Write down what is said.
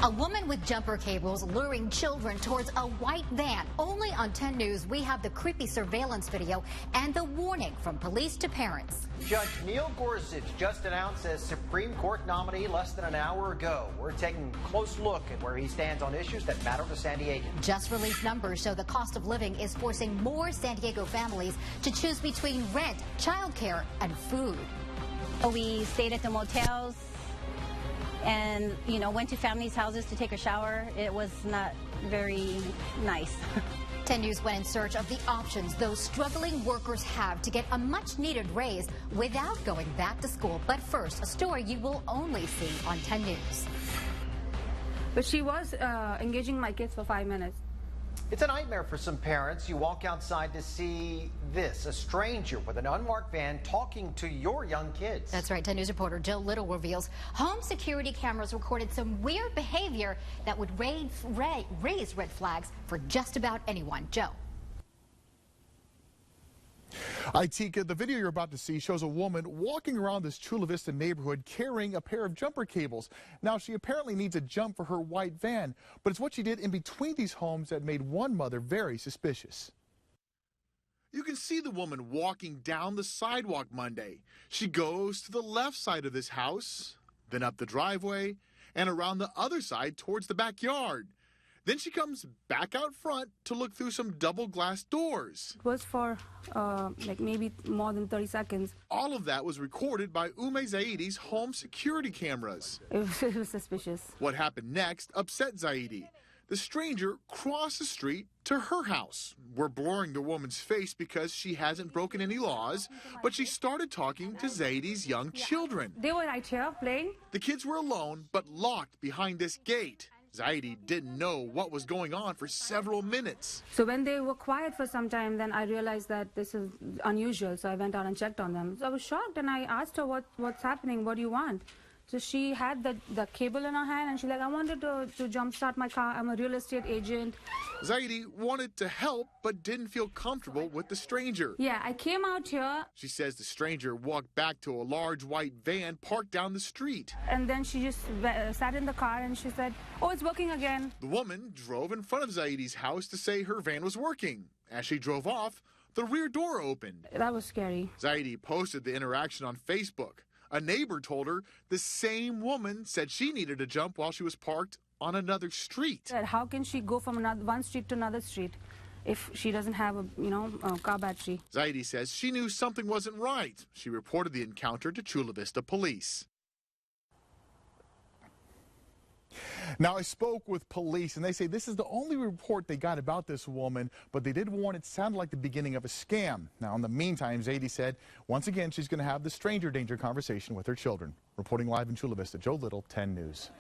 A woman with jumper cables luring children towards a white van. Only on 10 News, we have the creepy surveillance video and the warning from police to parents. Judge Neil Gorsuch just announced as Supreme Court nominee less than an hour ago. We're taking a close look at where he stands on issues that matter to San Diego. Just released numbers show the cost of living is forcing more San Diego families to choose between rent, childcare, and food. We stayed at the motels and, went to families' houses to take a shower. It was not very nice. 10 News went in search of the options those struggling workers have to get a much-needed raise without going back to school. But first, a story you will only see on 10 News. But she was engaging my kids for 5 minutes. It's a nightmare for some parents. You walk outside to see this, a stranger with an unmarked van talking to your young kids. That's right. 10 News reporter Jill Little reveals home security cameras recorded some weird behavior that would raise red flags for just about anyone. Joe. Itika, the video you're about to see shows a woman walking around this Chula Vista neighborhood carrying a pair of jumper cables. Now, she apparently needs a jump for her white van, but it's what she did in between these homes that made one mother very suspicious. You can see the woman walking down the sidewalk Monday. She goes to the left side of this house, then up the driveway, and around the other side towards the backyard. Then she comes back out front to look through some double glass doors. It was for maybe more than 30 seconds. All of that was recorded by Zaidi's home security cameras. It was suspicious. What happened next upset Zaidi. The stranger crossed the street to her house. We're blurring the woman's face because she hasn't broken any laws, but she started talking to Zaidi's young children. They were right here playing. The kids were alone but locked behind this gate. Zaidi didn't know what was going on for several minutes. So when they were quiet for some time, then I realized that this is unusual. So I went out and checked on them. So I was shocked and I asked her, what's happening? What do you want? So she had the cable in her hand and she's like, I wanted to jumpstart my car. I'm a real estate agent. Zaidi wanted to help but didn't feel comfortable with the stranger. Yeah, I came out here. She says the stranger walked back to a large white van parked down the street. And then she just sat in the car and she said, oh, it's working again. The woman drove in front of Zaidi's house to say her van was working. As she drove off, the rear door opened. That was scary. Zaidi posted the interaction on Facebook. A neighbor told her the same woman said she needed a jump while she was parked on another street. How can she go from one street to another street if she doesn't have a car battery? Zaidi says she knew something wasn't right. She reported the encounter to Chula Vista police. Now, I spoke with police, and they say this is the only report they got about this woman, but they did warn it sounded like the beginning of a scam. Now, in the meantime, Zaidi said, once again, she's going to have the stranger danger conversation with her children. Reporting live in Chula Vista, Joe Little, 10 News.